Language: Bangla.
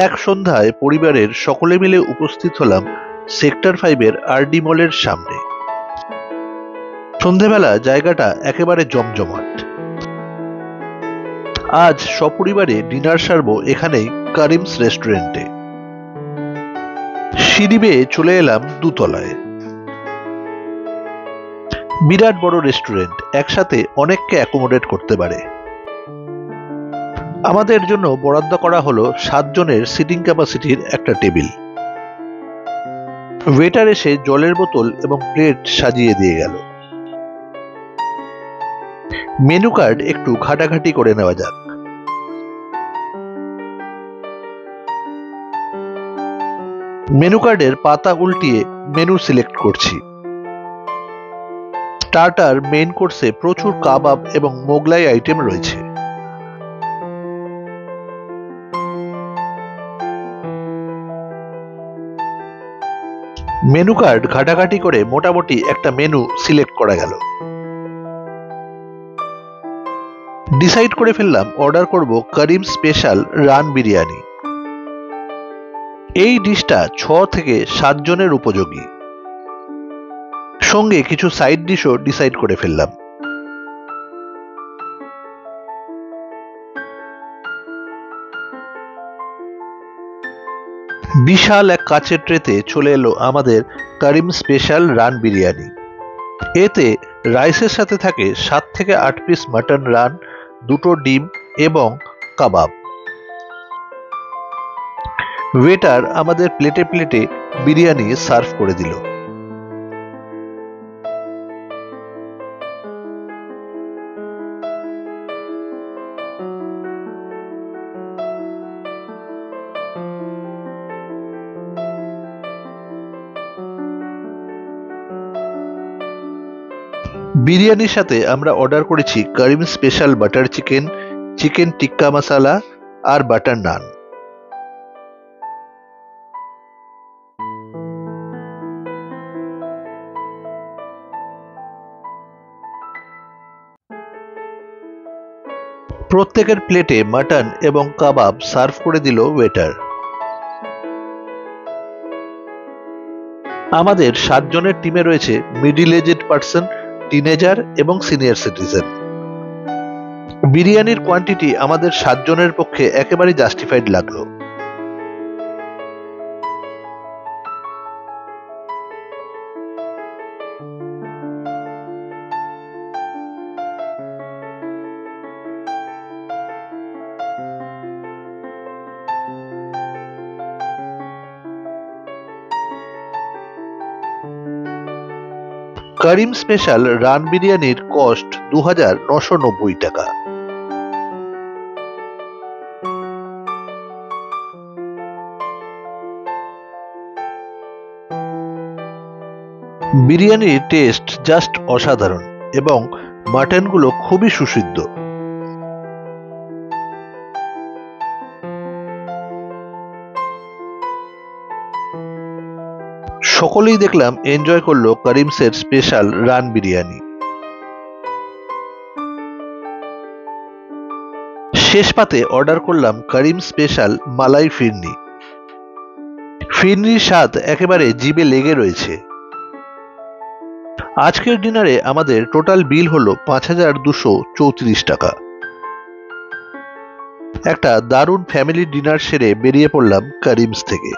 এক সন্ধ্যায় পরিবারের সকলে মিলে উপস্থিত হলাম সেক্টর 5-এর আরডি মলের সামনে। সন্ধেবেলা জায়গাটা একেবারে জমজমাট। আজ সপরিবারে ডিনার সারবো এখানেই করিমস রেস্টুরেন্টে। সিঁড়ি বেয়ে চলে এলাম দুতলায়। বিরাট বড় রেস্টুরেন্ট, একসাথে অনেককে অ্যাকোমোডেট করতে পারে। আমাদের জন্য বরাদ্দ করা হলো 7 জনের সিটিং ক্যাপাসিটির একটা টেবিল। ওয়েটার এসে জলের বোতল এবং প্লেট সাজিয়ে দিয়ে গেল। মেনু কার্ড একটু ঘাটাঘাটি করে নেওয়া যাক। মেনু কার্ডের পাতা উল্টিয়ে মেনু সিলেক্ট করছি। স্টার্টার, মেইন কোর্সে প্রচুর কাবাব এবং মোগলাই আইটেম রয়েছে। মেনু কার্ড ঘাটাঘাটি করে মোটামুটি একটা মেনু সিলেক্ট করা গেল। ডিসাইড করে ফেললাম অর্ডার করব করিম স্পেশাল রান বিরিয়ানি। এই ডিশটা 6 থেকে 7 জনের উপযোগী। সঙ্গে কিছু সাইড ডিশও ডিসাইড করে ফেললাম। বিশাল এক কাচের ট্রেতে চলে এলো আমাদের করিম স্পেশাল রান বিরিয়ানি। এতে রাইসের সাথে থাকে 7 থেকে 8 পিস মাটন রান, 2টো ডিম এবং কাবাব। ওয়েটার আমাদের প্লেটে প্লেটে বিরিয়ানি সার্ভ করে দিল। বিরিয়ানির সাথে আমরা অর্ডার করেছি করিম স্পেশাল বাটার চিকেন, চিকেন টিক্কা মশালা আর বাটার নান। প্রত্যেকের প্লেটে মাটন এবং কাবাব সার্ভ করে দিল ওয়েটার। আমাদের 7 জনের টিমে রয়েছে মিডিল এজড পার্সন, টিনেজার এবং সিনিয়র সিটিজেন। বিরিয়ানির কোয়ান্টিটি আমাদের 7 জনের পক্ষে একেবারে জাস্টিফাইড লাগলো। করিম স্পেশাল রান বিরিয়ানির কস্ট 2990 টাকা। বিরিয়ানির টেস্ট জাস্ট অসাধারণ এবং মাটনগুলো খুবই সুসিদ্ধ। সকলেই দেখলাম এনজয় করলো করিমসের স্পেশাল রান বিরিয়ানি। শেষ পাতে অর্ডার করলাম করিম স্পেশাল মালাই ফিরনি। ফিরনির স্বাদ একেবারে জিভে লেগে রয়েছে। আজকের ডিনারে আমাদের টোটাল বিল হলো 5234 টাকা। একটা দারুণ ফ্যামিলি ডিনার সেরে বেরিয়ে পড়লাম করিমস থেকে।